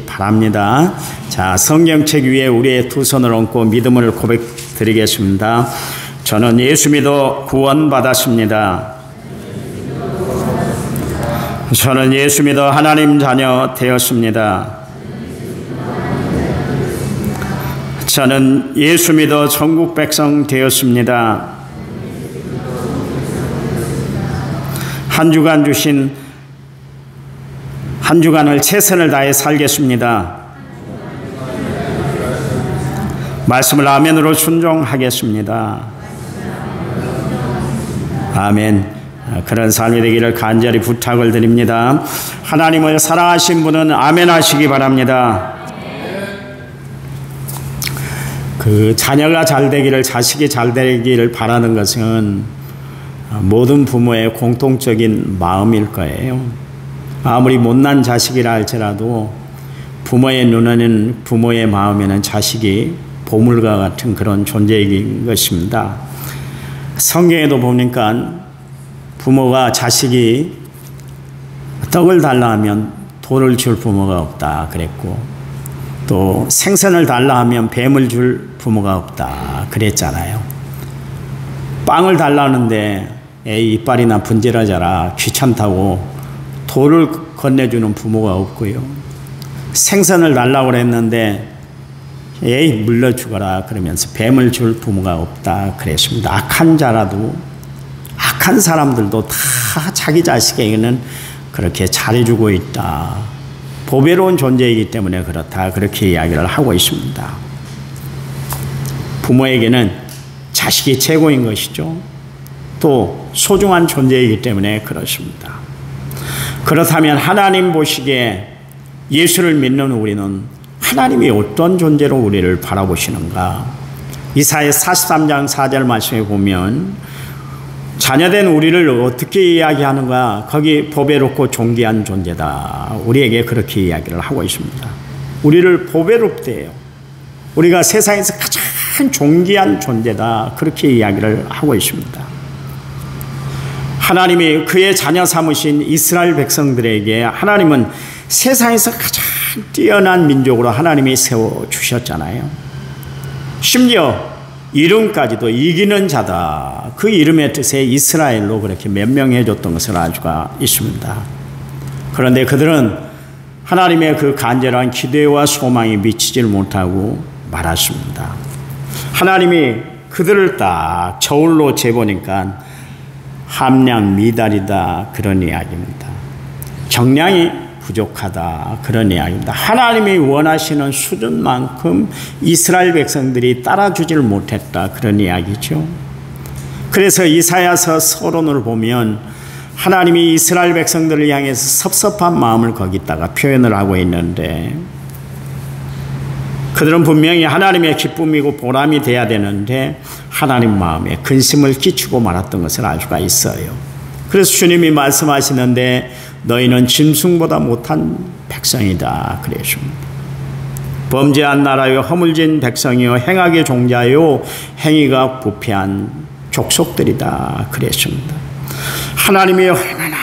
바랍니다. 자, 성경책 위에 우리의 두 손을 얹고 믿음을 고백드리겠습니다. 저는 예수 믿어 구원받았습니다. 저는 예수 믿어 하나님 자녀 되었습니다. 저는 예수 믿어 천국 백성 되었습니다. 한 주간 주신 한 주간을 최선을 다해 살겠습니다. 말씀을 아멘으로 순종하겠습니다. 아멘. 그런 삶이 되기를 간절히 부탁을 드립니다. 하나님을 사랑하신 분은 아멘 하시기 바랍니다. 그 자녀가 잘 되기를, 자식이 잘 되기를 바라는 것은 모든 부모의 공통적인 마음일 거예요. 아무리 못난 자식이라 할지라도 부모의 눈에는, 부모의 마음에는 자식이 보물과 같은 그런 존재인 것입니다. 성경에도 보니까 부모가 자식이 떡을 달라 하면 돌을 줄 부모가 없다 그랬고, 또 생선을 달라 하면 뱀을 줄 부모가 없다 그랬잖아요. 빵을 달라는데 에이 이빨이나 분질러져라 귀찮다고 돌을 건네주는 부모가 없고요. 생선을 달라고 그랬는데 에이 물러 죽어라 그러면서 뱀을 줄 부모가 없다 그랬습니다. 악한 자라도, 악한 사람들도 다 자기 자식에게는 그렇게 잘해주고 있다, 보배로운 존재이기 때문에 그렇다, 그렇게 이야기를 하고 있습니다. 부모에게는 자식이 최고인 것이죠. 또 소중한 존재이기 때문에 그렇습니다. 그렇다면 하나님 보시기에 예수를 믿는 우리는 하나님이 어떤 존재로 우리를 바라보시는가? 이사야 43장 4절 말씀에 보면 자녀된 우리를 어떻게 이야기하는가? 거기 보배롭고 존귀한 존재다, 우리에게 그렇게 이야기를 하고 있습니다. 우리를 보배롭게 해요. 우리가 세상에서 가장 존귀한 존재다, 그렇게 이야기를 하고 있습니다. 하나님이 그의 자녀 삼으신 이스라엘 백성들에게 하나님은 세상에서 가장 뛰어난 민족으로 하나님이 세워주셨잖아요. 심지어 이름까지도 이기는 자다, 그 이름의 뜻에 이스라엘로 그렇게 명명해 줬던 것을 알 수가 있습니다. 그런데 그들은 하나님의 그 간절한 기대와 소망이 미치질 못하고 말았습니다. 하나님이 그들을 딱 저울로 재보니까 함량 미달이다, 그런 이야기입니다. 정량이 부족하다, 그런 이야기입니다. 하나님이 원하시는 수준만큼 이스라엘 백성들이 따라주질 못했다, 그런 이야기죠. 그래서 이사야서 서론을 보면 하나님이 이스라엘 백성들을 향해서 섭섭한 마음을 거기다가 표현을 하고 있는데, 그들은 분명히 하나님의 기쁨이고 보람이 돼야 되는데 하나님 마음에 근심을 끼치고 말았던 것을 알 수가 있어요. 그래서 주님이 말씀하시는데 너희는 짐승보다 못한 백성이다 그랬습니다. 범죄한 나라요, 허물진 백성이요, 행악의 종자요, 행위가 부패한 족속들이다 그랬습니다. 하나님이 얼마나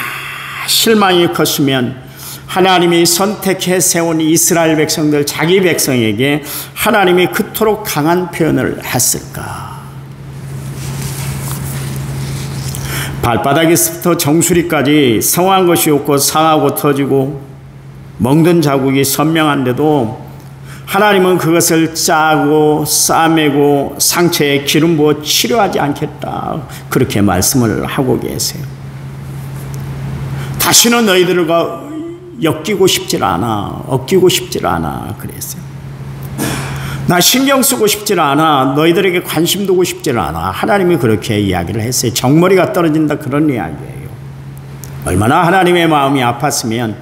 실망이 컸으면 하나님이 선택해 세운 이스라엘 백성들, 자기 백성에게 하나님이 그토록 강한 표현을 했을까? 발바닥에서부터 정수리까지 성한 것이 없고 상하고 터지고 먹는 자국이 선명한데도 하나님은 그것을 짜고 싸매고 상처에 기름 부어 치료하지 않겠다, 그렇게 말씀을 하고 계세요. 다시는 너희들과 엮이고 싶질 않아, 엮이고 싶질 않아 그랬어요. 나 신경 쓰고 싶질 않아, 너희들에게 관심 두고 싶질 않아, 하나님이 그렇게 이야기를 했어요. 정머리가 떨어진다, 그런 이야기예요. 얼마나 하나님의 마음이 아팠으면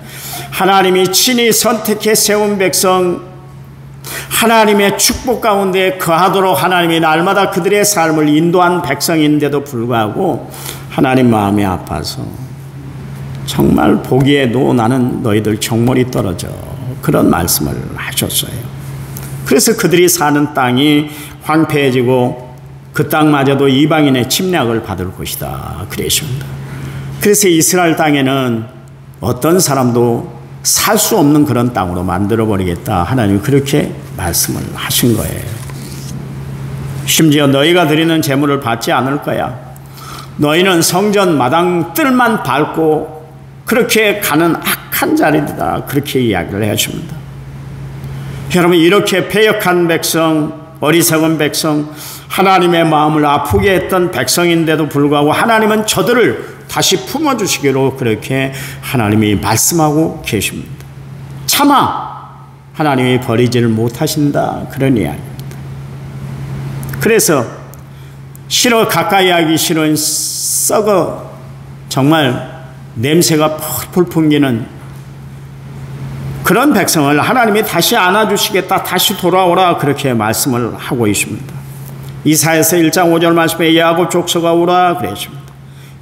하나님이 친히 선택해 세운 백성, 하나님의 축복 가운데 거하도록 하나님이 날마다 그들의 삶을 인도한 백성인데도 불구하고 하나님 마음이 아파서 정말 보기에도 나는 너희들 정머리 떨어져, 그런 말씀을 하셨어요. 그래서 그들이 사는 땅이 황폐해지고 그 땅마저도 이방인의 침략을 받을 것이다 그랬습니다. 그래서 이스라엘 땅에는 어떤 사람도 살 수 없는 그런 땅으로 만들어버리겠다. 하나님이 그렇게 말씀을 하신 거예요. 심지어 너희가 드리는 제물을 받지 않을 거야. 너희는 성전 마당 뜰만 밟고 그렇게 가는 악한 자리다. 그렇게 이야기를 해줍니다. 여러분, 이렇게 패역한 백성, 어리석은 백성, 하나님의 마음을 아프게 했던 백성인데도 불구하고 하나님은 저들을 다시 품어주시기로 그렇게 하나님이 말씀하고 계십니다. 차마 하나님이 버리지를 못하신다. 그런 이야기입니다. 그래서 싫어, 가까이 하기 싫은 썩어 정말 냄새가 펄펄 풍기는 그런 백성을 하나님이 다시 안아주시겠다. 다시 돌아오라. 그렇게 말씀을 하고 있습니다. 이사야서 1장 5절 말씀에 야곱 족속아 오라 그랬습니다.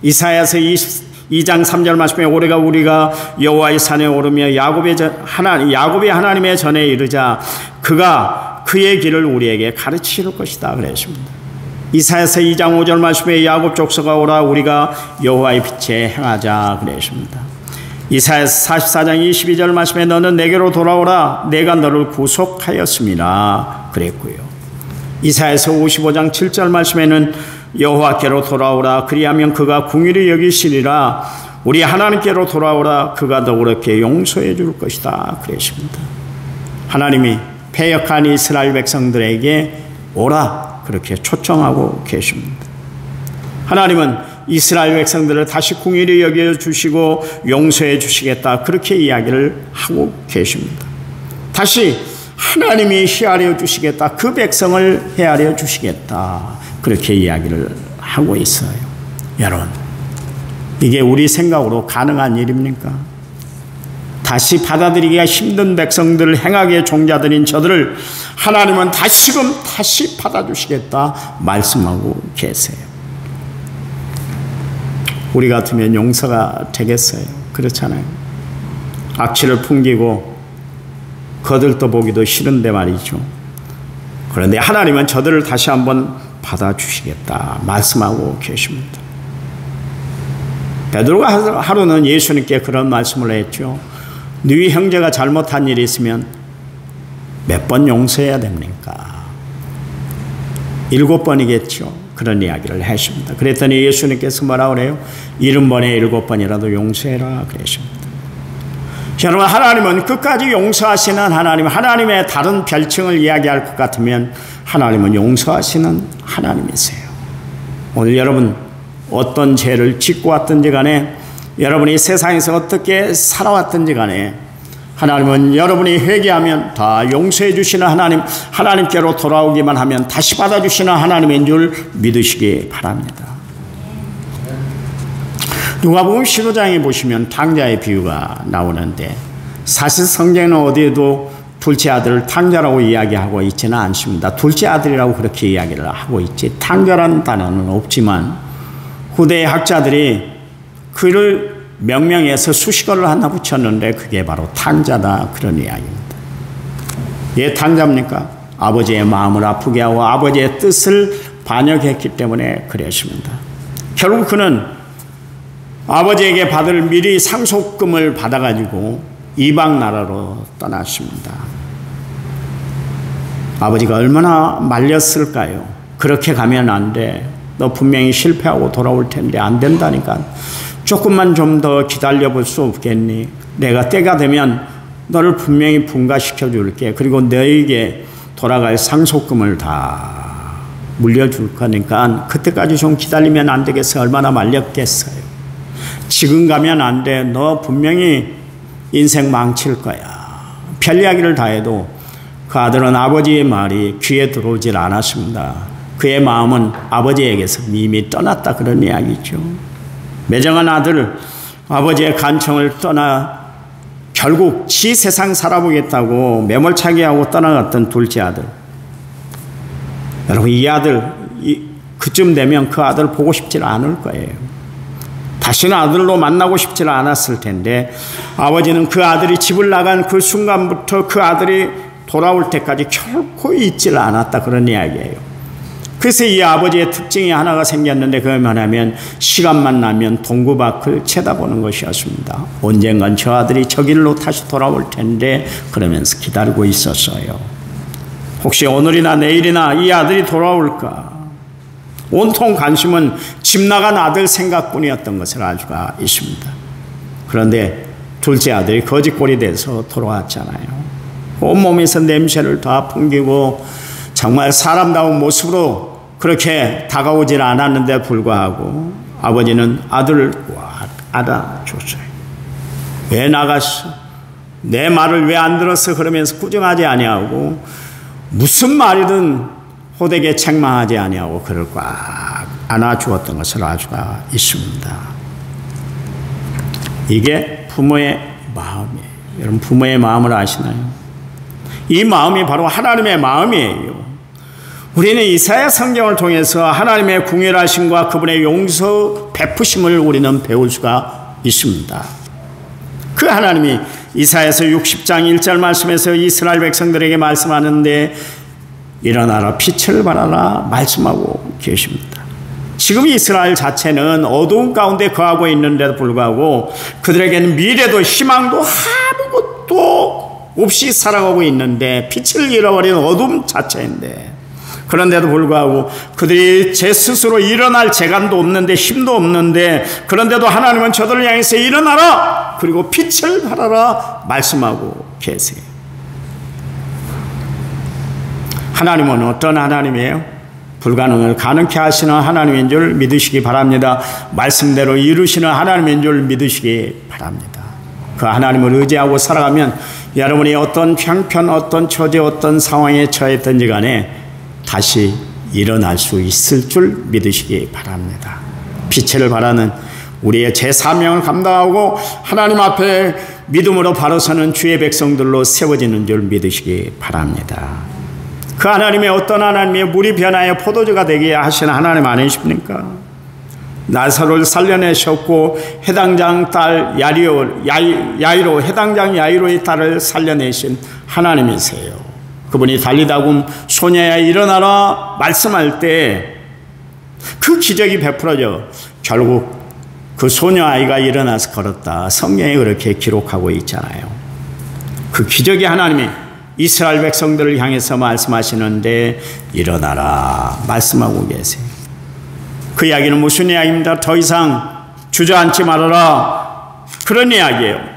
이사야서 2장 3절 말씀에 올해가 우리가 여호와의 산에 오르며 야곱의 하나님의 전에 이르자 그가 그의 길을 우리에게 가르칠 것이다 그랬습니다. 이사야서 2장 5절 말씀에 야곱 족속아 오라 우리가 여호와의 빛에 행하자 그랬습니다. 이사야서 44장 22절 말씀에 너는 내게로 돌아오라 내가 너를 구속하였습니다 그랬고요. 이사야서 55장 7절 말씀에는 여호와께로 돌아오라 그리하면 그가 궁휼히 여기시리라 우리 하나님께로 돌아오라 그가 너그럽게 용서해 줄 것이다 그랬습니다. 하나님이 패역한 이스라엘 백성들에게 오라 그렇게 초청하고 계십니다. 하나님은 이스라엘 백성들을 다시 궁휼히 여겨주시고 용서해 주시겠다 그렇게 이야기를 하고 계십니다. 다시 하나님이 헤아려 주시겠다. 그 백성을 헤아려 주시겠다. 그렇게 이야기를 하고 있어요. 여러분, 이게 우리 생각으로 가능한 일입니까? 다시 받아들이기가 힘든 백성들을 행하게 종자들인 저들을 하나님은 다시금 다시 받아주시겠다 말씀하고 계세요. 우리 같으면 용서가 되겠어요? 그렇잖아요. 악취를 풍기고 거들떠보기도 싫은데 말이죠. 그런데 하나님은 저들을 다시 한번 받아주시겠다 말씀하고 계십니다. 베드로가 하루는 예수님께 그런 말씀을 했죠. 네 형제가 잘못한 일이 있으면 몇 번 용서해야 됩니까? 7번이겠죠. 그런 이야기를 하십니다. 그랬더니 예수님께서 뭐라 그래요? 70번에 7번이라도 용서해라 그러십니다. 여러분, 하나님은 끝까지 용서하시는 하나님, 하나님의 다른 별칭을 이야기할 것 같으면 하나님은 용서하시는 하나님이세요. 오늘 여러분 어떤 죄를 짓고 왔든지 간에 여러분이 세상에서 어떻게 살아왔든지 간에 하나님은 여러분이 회개하면 다 용서해 주시는 하나님, 하나님께로 돌아오기만 하면 다시 받아주시는 하나님인 줄 믿으시기 바랍니다. 누가복음 15장에 보시면 탕자의 비유가 나오는데 사실 성경에는 어디에도 둘째 아들을 탕자라고 이야기하고 있지는 않습니다. 둘째 아들이라고 그렇게 이야기를 하고 있지 탕자라는 단어는 없지만 후대의 학자들이 그를 명명해서 수식어를 하나 붙였는데 그게 바로 탕자다 그런 이야기입니다. 왜 탕자입니까? 아버지의 마음을 아프게 하고 아버지의 뜻을 반역했기 때문에 그랬습니다. 결국 그는 아버지에게 받을 미리 상속금을 받아가지고 이방 나라로 떠났습니다. 아버지가 얼마나 말렸을까요? 그렇게 가면 안 돼. 너 분명히 실패하고 돌아올 텐데 안 된다니까. 조금만 좀 더 기다려볼 수 없겠니? 내가 때가 되면 너를 분명히 분가시켜 줄게. 그리고 너에게 돌아갈 상속금을 다 물려줄 거니까 그때까지 좀 기다리면 안 되겠어? 얼마나 말렸겠어요? 지금 가면 안 돼. 너 분명히 인생 망칠 거야. 별 이야기를 다 해도 그 아들은 아버지의 말이 귀에 들어오질 않았습니다. 그의 마음은 아버지에게서 이미 떠났다 그런 이야기죠. 매정한 아들, 아버지의 간청을 떠나 결국 지 세상 살아보겠다고 매몰차게 하고 떠나갔던 둘째 아들. 여러분, 이 아들 그쯤 되면 그 아들 보고 싶지 않을 거예요. 다시는 아들로 만나고 싶지 않았을 텐데 아버지는 그 아들이 집을 나간 그 순간부터 그 아들이 돌아올 때까지 결코 잊지 않았다 그런 이야기예요. 그래서 이 아버지의 특징이 하나가 생겼는데 그게 뭐냐면 시간만 나면 동구 밖을 쳐다보는 것이었습니다. 언젠간 저 아들이 저 길로 다시 돌아올 텐데 그러면서 기다리고 있었어요. 혹시 오늘이나 내일이나 이 아들이 돌아올까? 온통 관심은 집 나간 아들 생각뿐이었던 것을 알 수가 있습니다. 그런데 둘째 아들이 거지꼴이 돼서 돌아왔잖아요. 온몸에서 냄새를 다 풍기고 정말 사람다운 모습으로 그렇게 다가오질 않았는데 불구하고 아버지는 아들을 꽉 안아줬어요. 왜 나갔어? 내 말을 왜 안 들었어? 그러면서 꾸중하지 아니하고 무슨 말이든 호되게 책망하지 아니하고 그를 꽉 안아주었던 것을 알 수가 있습니다. 이게 부모의 마음이에요. 여러분 부모의 마음을 아시나요? 이 마음이 바로 하나님의 마음이에요. 우리는 이사야 성경을 통해서 하나님의 궁휼하심과 그분의 용서 베푸심을 우리는 배울 수가 있습니다. 그 하나님이 이사야서 60장 1절 말씀에서 이스라엘 백성들에게 말씀하는데 일어나라 빛을 발하라 말씀하고 계십니다. 지금 이스라엘 자체는 어두운 가운데 거하고 있는데도 불구하고 그들에게는 미래도 희망도 아무것도 없이 살아가고 있는데 빛을 잃어버린 어둠 자체인데 그런데도 불구하고 그들이 제 스스로 일어날 재간도 없는데 힘도 없는데 그런데도 하나님은 저들을 향해서 일어나라 그리고 빛을 발하라 말씀하고 계세요. 하나님은 어떤 하나님이에요? 불가능을 가능케 하시는 하나님인 줄 믿으시기 바랍니다. 말씀대로 이루시는 하나님인 줄 믿으시기 바랍니다. 그 하나님을 의지하고 살아가면 여러분이 어떤 형편, 어떤 처지, 어떤 상황에 처했든지 간에 다시 일어날 수 있을 줄 믿으시기 바랍니다. 빛을 발하는 우리의 제 사명을 감당하고 하나님 앞에 믿음으로 바로 서는 주의 백성들로 세워지는 줄 믿으시기 바랍니다. 그 하나님의 어떤 하나님의 물이 변하여 포도주가 되게 하신 하나님 아니십니까? 나사로를 살려내셨고 해당장 딸 야이로 해당장 야이로의 딸을 살려내신 하나님이세요. 그분이 달리다금 소녀야 일어나라 말씀할 때 그 기적이 베풀어져 결국 그 소녀 아이가 일어나서 걸었다. 성경에 그렇게 기록하고 있잖아요. 그 기적이 하나님이 이스라엘 백성들을 향해서 말씀하시는데 일어나라 말씀하고 계세요. 그 이야기는 무슨 이야기입니다? 더 이상 주저앉지 말아라 그런 이야기예요.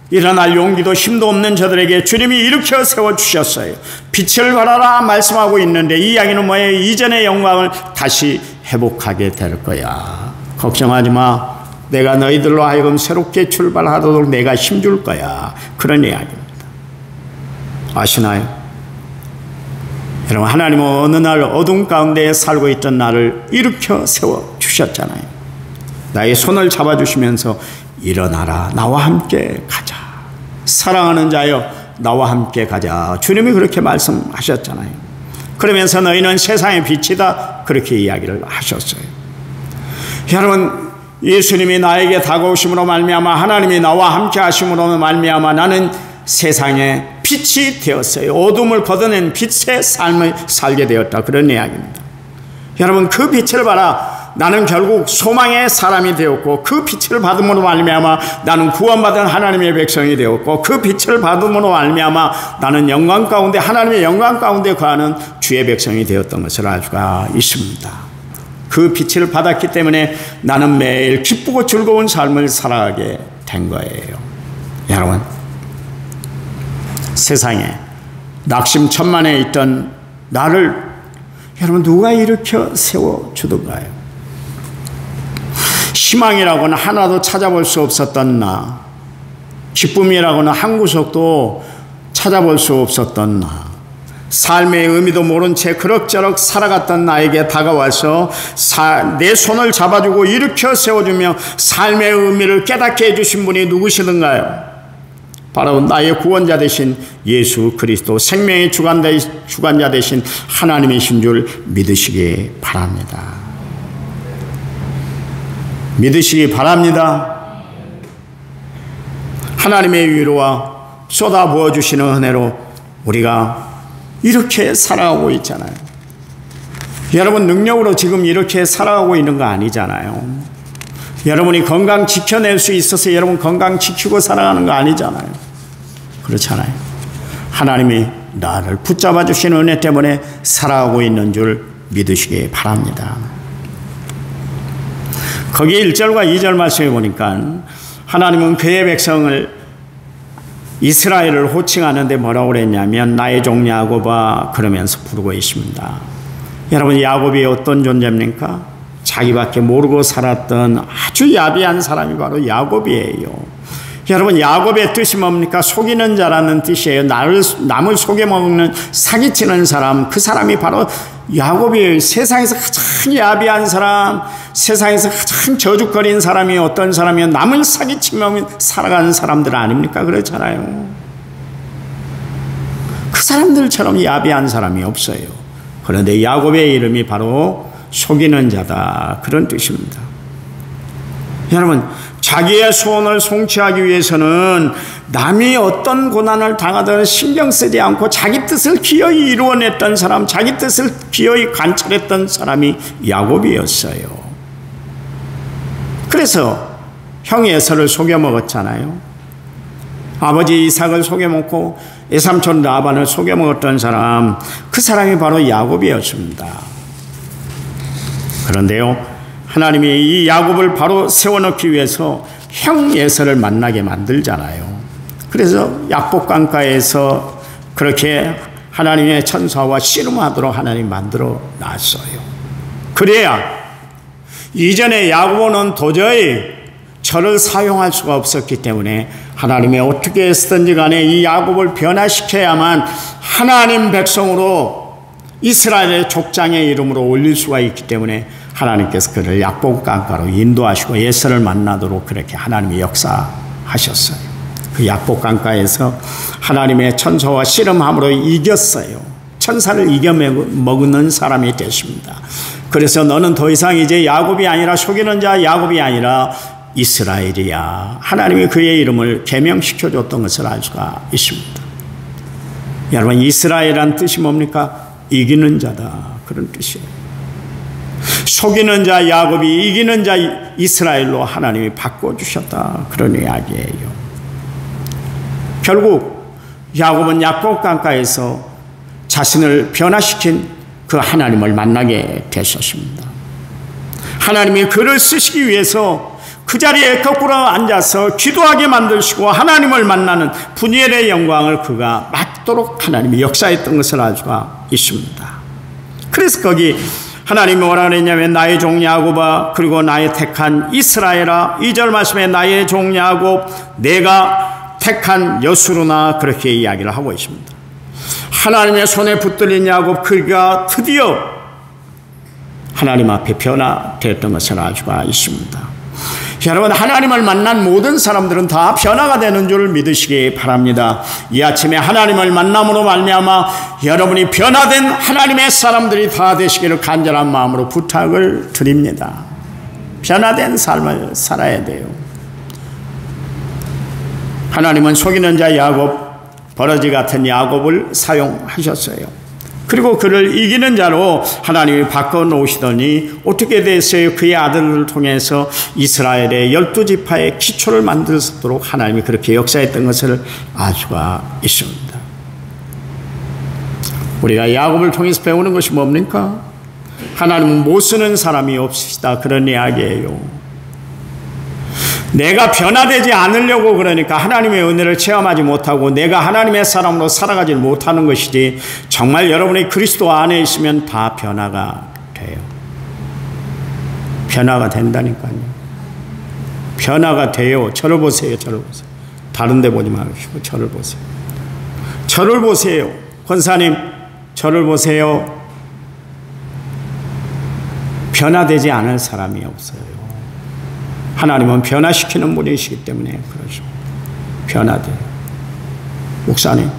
일어날 용기도 힘도 없는 저들에게 주님이 일으켜 세워주셨어요. 빛을 발하라 말씀하고 있는데 이 이야기는 뭐예요? 이전의 영광을 다시 회복하게 될 거야. 걱정하지 마. 내가 너희들로 하여금 새롭게 출발하도록 내가 힘줄 거야. 그런 이야기입니다. 아시나요? 여러분 하나님은 어느 날 어둠 가운데 살고 있던 나를 일으켜 세워주셨잖아요. 나의 손을 잡아주시면서 일어나라 나와 함께 가자. 사랑하는 자여 나와 함께 가자. 주님이 그렇게 말씀하셨잖아요. 그러면서 너희는 세상의 빛이다 그렇게 이야기를 하셨어요. 여러분 예수님이 나에게 다가오심으로 말미암아 하나님이 나와 함께 하심으로 말미암아 나는 세상의 빛이 되었어요. 어둠을 걷어낸 빛의 삶을 살게 되었다 그런 이야기입니다. 여러분 그 빛을 봐라. 나는 결국 소망의 사람이 되었고 그 빛을 받음으로 말미암아 나는 구원받은 하나님의 백성이 되었고 그 빛을 받음으로 말미암아 나는 영광 가운데 하나님의 영광 가운데 거하는 주의 백성이 되었던 것을 알 수가 있습니다. 그 빛을 받았기 때문에 나는 매일 기쁘고 즐거운 삶을 살아가게 된 거예요. 여러분 세상에 낙심천만에 있던 나를 여러분 누가 일으켜 세워주던가요? 희망이라고는 하나도 찾아볼 수 없었던 나, 기쁨이라고는 한 구석도 찾아볼 수 없었던 나, 삶의 의미도 모른 채 그럭저럭 살아갔던 나에게 다가와서 내 손을 잡아주고 일으켜 세워주며 삶의 의미를 깨닫게 해주신 분이 누구시던가요? 바로 나의 구원자 되신 예수 그리스도 생명의 주관자 되신 하나님이신 줄 믿으시기 바랍니다. 믿으시기 바랍니다. 하나님의 위로와 쏟아부어 주시는 은혜로 우리가 이렇게 살아가고 있잖아요. 여러분 능력으로 지금 이렇게 살아가고 있는 거 아니잖아요. 여러분이 건강 지켜낼 수 있어서 여러분 건강 지키고 살아가는 거 아니잖아요. 그렇잖아요. 하나님이 나를 붙잡아 주시는 은혜 때문에 살아가고 있는 줄 믿으시기 바랍니다. 거기 1절과 2절 말씀해 보니까 하나님은 그의 백성을 이스라엘을 호칭하는데 뭐라고 그랬냐면 나의 종 야곱아 그러면서 부르고 있습니다. 여러분 야곱이 어떤 존재입니까? 자기밖에 모르고 살았던 아주 야비한 사람이 바로 야곱이에요. 여러분 야곱의 뜻이 뭡니까? 속이는 자라는 뜻이에요. 남을 속여먹는 사기치는 사람, 그 사람이 바로 야곱이에요. 세상에서 가장 야비한 사람, 세상에서 가장 저주거린 사람이 어떤 사람이요? 남을 사기치며 살아가는 사람들 아닙니까? 그렇잖아요. 그 사람들처럼 야비한 사람이 없어요. 그런데 야곱의 이름이 바로 속이는 자다, 그런 뜻입니다. 여러분 자기의 소원을 성취하기 위해서는 남이 어떤 고난을 당하든 신경 쓰지 않고 자기 뜻을 기어이 이루어냈던 사람, 자기 뜻을 기어이 관철했던 사람이 야곱이었어요. 그래서 형 에서를 속여먹었잖아요. 아버지 이삭을 속여먹고 외삼촌 라반을 속여먹었던 사람, 그 사람이 바로 야곱이었습니다. 그런데요 하나님이 이 야곱을 바로 세워놓기 위해서 형 에서를 만나게 만들잖아요. 그래서 야복강가에서 그렇게 하나님의 천사와 씨름하도록 하나님 만들어 놨어요. 그래야 이전에 야곱은 도저히 저를 사용할 수가 없었기 때문에 하나님이 어떻게 했든지 간에 이 야곱을 변화시켜야만 하나님 백성으로 이스라엘의 족장의 이름으로 올릴 수가 있기 때문에 하나님께서 그를 약복강가로 인도하시고 예서를 만나도록 그렇게 하나님이 역사하셨어요. 그 약복강가에서 하나님의 천사와 씨름함으로 이겼어요. 천사를 이겨먹는 사람이 되십니다. 그래서 너는 더 이상 이제 야곱이 아니라 속이는 자 야곱이 아니라 이스라엘이야. 하나님이 그의 이름을 계명시켜줬던 것을 알 수가 있습니다. 여러분 이스라엘이란 뜻이 뭡니까? 이기는 자다, 그런 뜻이에요. 속이는 자 야곱이 이기는 자 이스라엘로 하나님이 바꿔주셨다, 그런 이야기예요. 결국 야곱은 약복강가에서 자신을 변화시킨 그 하나님을 만나게 되셨습니다. 하나님이 그를 쓰시기 위해서 그 자리에 거꾸로 앉아서 기도하게 만드시고 하나님을 만나는 분이엘의 영광을 그가 맞도록 하나님이 역사했던 것을 알 수가 있습니다. 그래서 거기 하나님이 뭐라 그랬냐면 나의 종 야곱아 그리고 나의 택한 이스라엘아, 2절 말씀에 나의 종 야곱 내가 택한 여수로나, 그렇게 이야기를 하고 있습니다. 하나님의 손에 붙들린 야곱, 그가 드디어 하나님 앞에 변화되었던 것을 알 수가 있습니다. 여러분 하나님을 만난 모든 사람들은 다 변화가 되는 줄 믿으시기 바랍니다. 이 아침에 하나님을 만남으로 말미암아 여러분이 변화된 하나님의 사람들이 다 되시기를 간절한 마음으로 부탁을 드립니다. 변화된 삶을 살아야 돼요. 하나님은 속이는 자 야곱, 버러지 같은 야곱을 사용하셨어요. 그리고 그를 이기는 자로 하나님이 바꿔놓으시더니 어떻게 됐어요? 그의 아들을 통해서 이스라엘의 12지파의 기초를 만들도록 하나님이 그렇게 역사했던 것을 알 수가 있습니다. 우리가 야곱을 통해서 배우는 것이 뭡니까? 하나님은 못 쓰는 사람이 없으시다, 그런 이야기예요. 내가 변화되지 않으려고 그러니까 하나님의 은혜를 체험하지 못하고 내가 하나님의 사람으로 살아가지 못하는 것이지, 정말 여러분이 그리스도 안에 있으면 다 변화가 돼요. 변화가 된다니까요. 변화가 돼요. 저를 보세요. 저를 보세요. 다른 데 보지 마시고 저를 보세요. 저를 보세요. 권사님 저를 보세요. 변화되지 않을 사람이 없어요. 하나님은 변화시키는 분이시기 때문에 그러십니다. 변화돼요. 목사님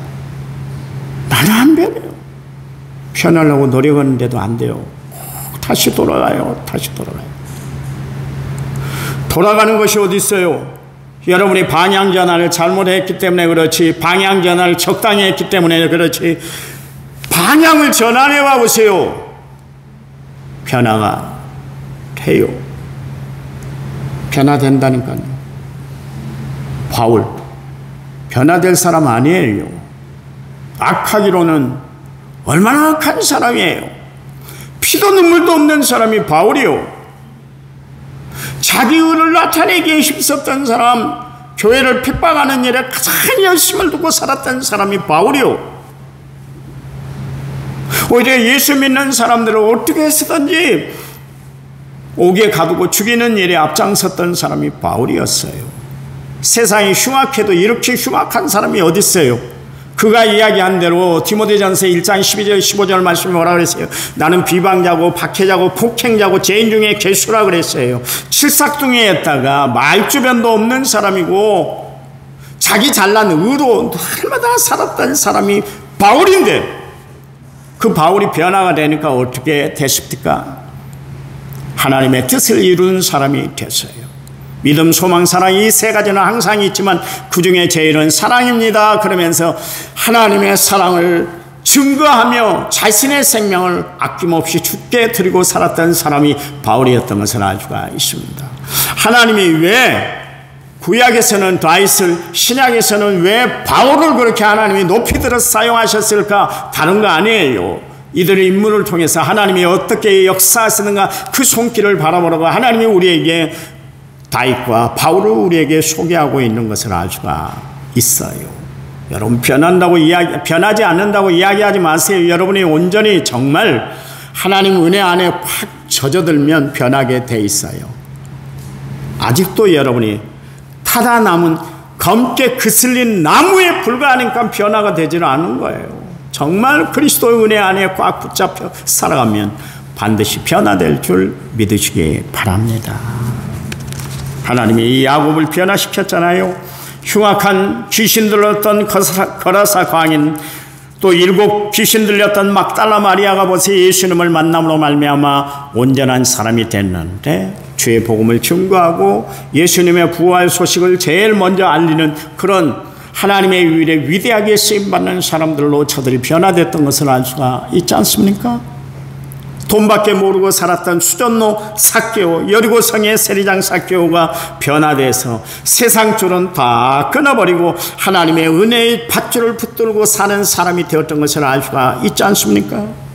나는 안 변해요. 변하려고 노력하는데도 안 돼요. 다시 돌아가요. 다시 돌아가요. 돌아가는 것이 어디 있어요? 여러분이 방향전환을 잘못했기 때문에 그렇지, 방향전환을 적당히 했기 때문에 그렇지, 방향을 전환해 봐 보세요. 변화가 돼요. 변화된다니까요. 바울 변화될 사람 아니에요. 악하기로는 얼마나 악한 사람이에요. 피도 눈물도 없는 사람이 바울이요. 자기 의를 나타내기에 힘썼던 사람, 교회를 핍박하는 일에 가장 열심을 두고 살았던 사람이 바울이요. 오히려 예수 믿는 사람들을 어떻게 해서든지 옥에 가두고 죽이는 일에 앞장섰던 사람이 바울이었어요. 세상이 흉악해도 이렇게 흉악한 사람이 어디 있어요? 그가 이야기한 대로 디모데전서 1장 12절 15절 말씀이 뭐라 그랬어요? 나는 비방자고 박해자고 폭행자고 죄인 중에 괴수라 그랬어요. 칠삭둥이였다가 말주변도 없는 사람이고 자기 잘난 의로 날마다 살았던 사람이 바울인데, 그 바울이 변화가 되니까 어떻게 됐습니까? 하나님의 뜻을 이루는 사람이 됐어요. 믿음, 소망, 사랑, 이 세 가지는 항상 있지만 그 중에 제일은 사랑입니다. 그러면서 하나님의 사랑을 증거하며 자신의 생명을 아낌없이 주께 드리고 살았던 사람이 바울이었던 것을 알 수가 있습니다. 하나님이 왜 구약에서는 다윗을, 신약에서는 왜 바울을 그렇게 하나님이 높이 들어 사용하셨을까? 다른 거 아니에요. 이들의 인물을 통해서 하나님이 어떻게 역사하시는가 그 손길을 바라보라고 하나님이 우리에게 다윗과 바울을 우리에게 소개하고 있는 것을 알 수가 있어요. 여러분 변하지 않는다고 이야기하지 마세요. 여러분이 온전히 정말 하나님 은혜 안에 확 젖어들면 변하게 돼 있어요. 아직도 여러분이 타다 남은 검게 그슬린 나무에 불과하니까 변화가 되지는 않은 거예요. 정말 그리스도의 은혜 안에 꽉 붙잡혀 살아가면 반드시 변화될 줄 믿으시기 바랍니다. 하나님이 이 야곱을 변화시켰잖아요. 흉악한 귀신 들렸던 거라사 광인, 또 7 귀신 들렸던 막달라 마리아가 보세요. 예수님을 만남으로 말미암아 온전한 사람이 됐는데 주의 복음을 증거하고 예수님의 부활 소식을 제일 먼저 알리는 그런 하나님의 일에 위대하게 쓰임받는 사람들로 저들이 변화됐던 것을 알 수가 있지 않습니까? 돈밖에 모르고 살았던 수전노 삭개오, 여리고성의 세리장 삭개오가 변화돼서 세상 줄은 다 끊어버리고 하나님의 은혜의 밧줄을 붙들고 사는 사람이 되었던 것을 알 수가 있지 않습니까?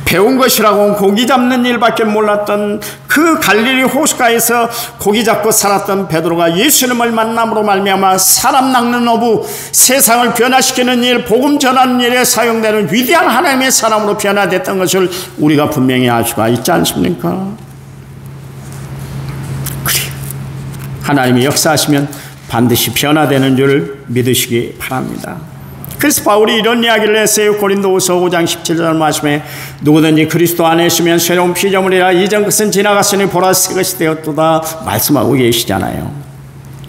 배운 것이라고는 고기 잡는 일밖에 몰랐던 그 갈릴리 호숫가에서 고기 잡고 살았던 베드로가 예수님을 만남으로 말미암아 사람 낚는 어부, 세상을 변화시키는 일, 복음 전하는 일에 사용되는 위대한 하나님의 사람으로 변화됐던 것을 우리가 분명히 알 수가 있지 않습니까? 그래요. 하나님이 역사하시면 반드시 변화되는 줄 믿으시기 바랍니다. 그래서 바울이 이런 이야기를 했어요. 고린도후서 5장 17절 말씀에 누구든지 그리스도 안에 있으면 새로운 피조물이라 이전 것은 지나갔으니 보라 새 것이 되었도다 말씀하고 계시잖아요.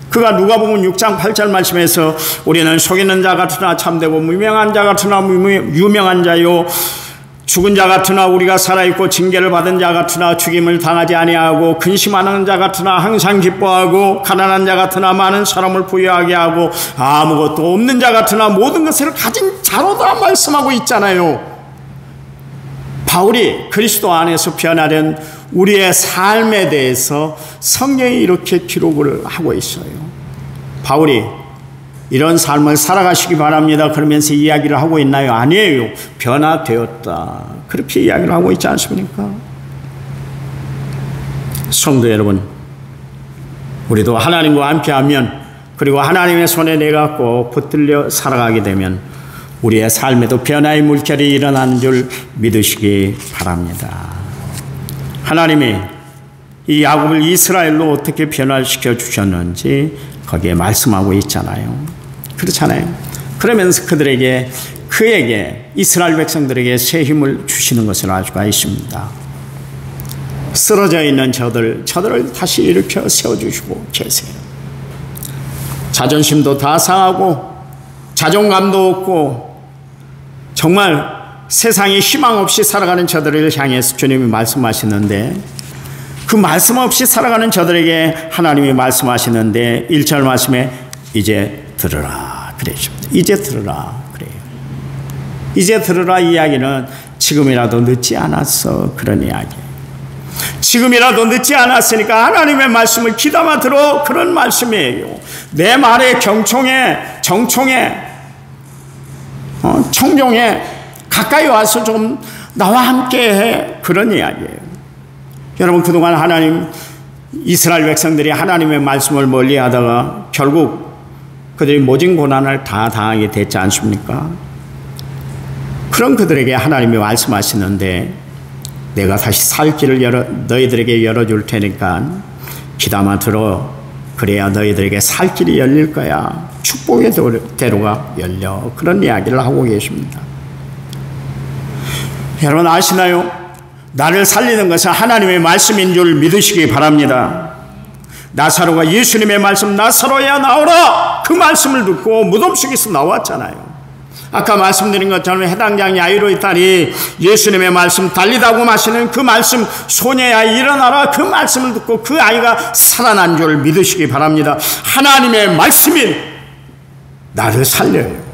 그가 누가복음 6장 8절 말씀에서 우리는 속이는 자 같으나 참되고 무명한 자 같으나 유명한 자요, 죽은 자 같으나 우리가 살아있고 징계를 받은 자 같으나 죽임을 당하지 아니하고 근심하는 자 같으나 항상 기뻐하고 가난한 자 같으나 많은 사람을 부유하게 하고 아무것도 없는 자 같으나 모든 것을 가진 자로다 말씀하고 있잖아요. 바울이 그리스도 안에서 변화된 우리의 삶에 대해서 성경이 이렇게 기록을 하고 있어요. 바울이 이런 삶을 살아가시기 바랍니다 그러면서 이야기를 하고 있나요? 아니에요. 변화되었다 그렇게 이야기를 하고 있지 않습니까? 성도 여러분, 우리도 하나님과 함께하면, 그리고 하나님의 손에 내가 꼭 붙들려 살아가게 되면 우리의 삶에도 변화의 물결이 일어나는 줄 믿으시기 바랍니다. 하나님이 이 야곱을 이스라엘로 어떻게 변화시켜 주셨는지 거기에 말씀하고 있잖아요. 그렇잖아요. 그러면서 그에게 이스라엘 백성들에게 새 힘을 주시는 것을 알 수가 있습니다. 쓰러져 있는 저들을 다시 일으켜 세워주시고 계세요. 자존심도 다 상하고 자존감도 없고 정말 세상에 희망 없이 살아가는 저들을 향해서 주님이 말씀하시는데, 그 말씀 없이 살아가는 저들에게 하나님이 말씀하시는데 1절 말씀에 이제 들으라 그래요. 이제 들으라 그래요. 이제 들으라 이야기는 지금이라도 늦지 않았어. 그런 이야기. 지금이라도 늦지 않았으니까 하나님의 말씀을 귀담아 들어. 그런 말씀이에요. 내 말에 경청해, 정청해, 청종해. 가까이 와서 좀 나와 함께해. 그런 이야기예요. 여러분, 그동안 이스라엘 백성들이 하나님의 말씀을 멀리하다가 결국 그들이 모진 고난을 다 당하게 됐지 않습니까? 그런 그들에게 하나님이 말씀하시는데, 내가 다시 살 길을 너희들에게 열어줄 테니까 귀담아 들어. 그래야 너희들에게 살 길이 열릴 거야. 축복의 대로가 열려. 그런 이야기를 하고 계십니다. 여러분 아시나요? 나를 살리는 것은 하나님의 말씀인 줄 믿으시기 바랍니다. 나사로가 예수님의 말씀, 나사로야 나오라, 그 말씀을 듣고 무덤 속에서 나왔잖아요. 아까 말씀드린 것처럼 해당장 야이로의 딸이 예수님의 말씀, 달리다고 마시는 그 말씀, 소녀야 일어나라, 그 말씀을 듣고 그 아이가 살아난 줄 믿으시기 바랍니다. 하나님의 말씀이 나를 살려요.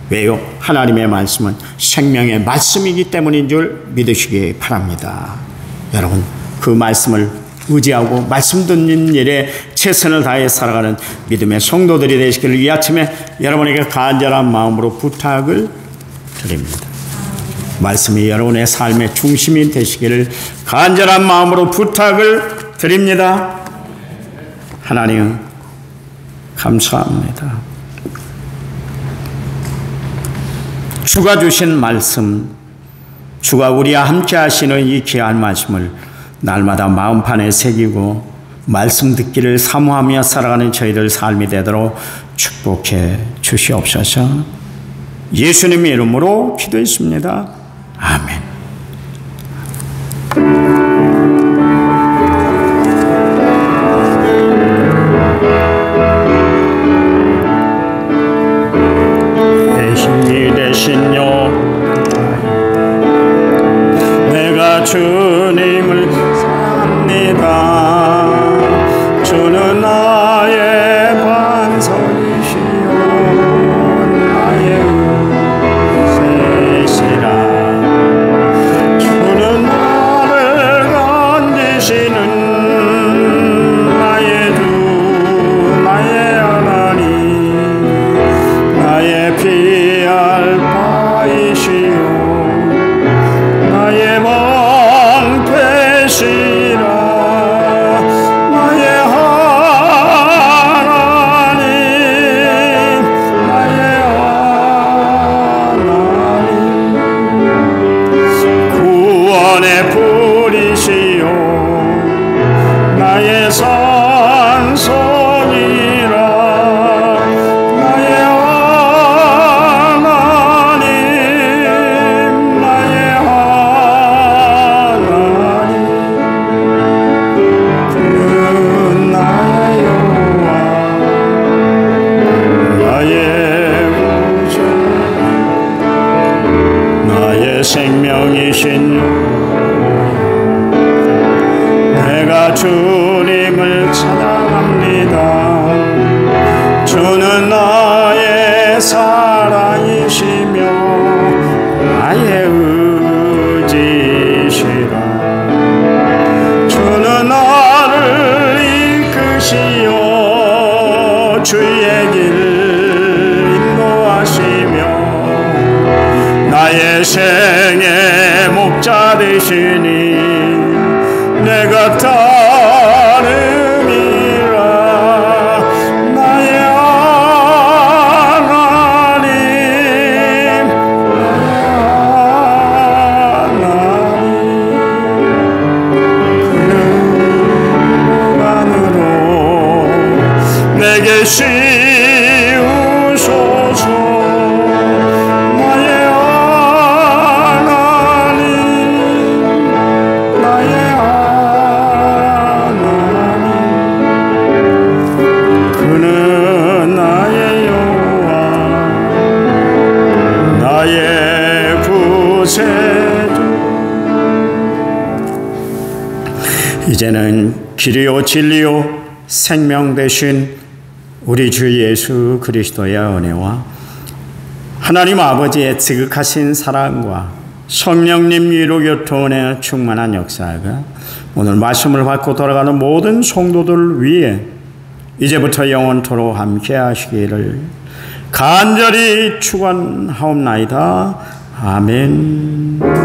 왜요? 하나님의 말씀은 생명의 말씀이기 때문인 줄 믿으시기 바랍니다. 여러분, 그 말씀을 의지하고 말씀 듣는 일에 최선을 다해 살아가는 믿음의 성도들이 되시기를 이 아침에 여러분에게 간절한 마음으로 부탁을 드립니다. 말씀이 여러분의 삶의 중심이 되시기를 간절한 마음으로 부탁을 드립니다. 하나님 감사합니다. 주가 주신 말씀, 주가 우리와 함께 하시는 이 귀한 말씀을 날마다 마음판에 새기고 말씀 듣기를 사모하며 살아가는 저희들 삶이 되도록 축복해 주시옵소서. 예수님의 이름으로 기도했습니다. 아멘. 힘이 되시뇨 내가 주님을 삽니다. 주는 나의 반석이시요 나의 의세시라. 주는 나를 건지시는 나의 주 나의 하나님, 나의 피할 바이시요 나의 방패시라. 나의 하나님, 나의 하나님, 구원의 불이시요 나의 산소이라. 나의 하나님, 나의 하나님, 그는 나의 여호와, 나의 구주, 나의 생명이신 내가 주님을 찬양합니다. 주는 나의 사랑이시며 나의 의지시라. 주는 나를 이끄시어 주의 길 인도하시며 나의 생의 목자 되시니 내가 따름이라. 나의 하나님, 나의 하나님, 그는 무관으로 내게 씌우소서. 나의 하나님, 나의 하나님, 그는 나의 여호와, 나의 구세주. 이제는 길이요 진리요 생명 되신 우리 주 예수 그리스도의 은혜와 하나님 아버지의 지극하신 사랑과 성령님 위로교통의 충만한 역사가 오늘 말씀을 받고 돌아가는 모든 성도들 위에 이제부터 영원토록 함께 하시기를 간절히 축원하옵나이다. 아멘.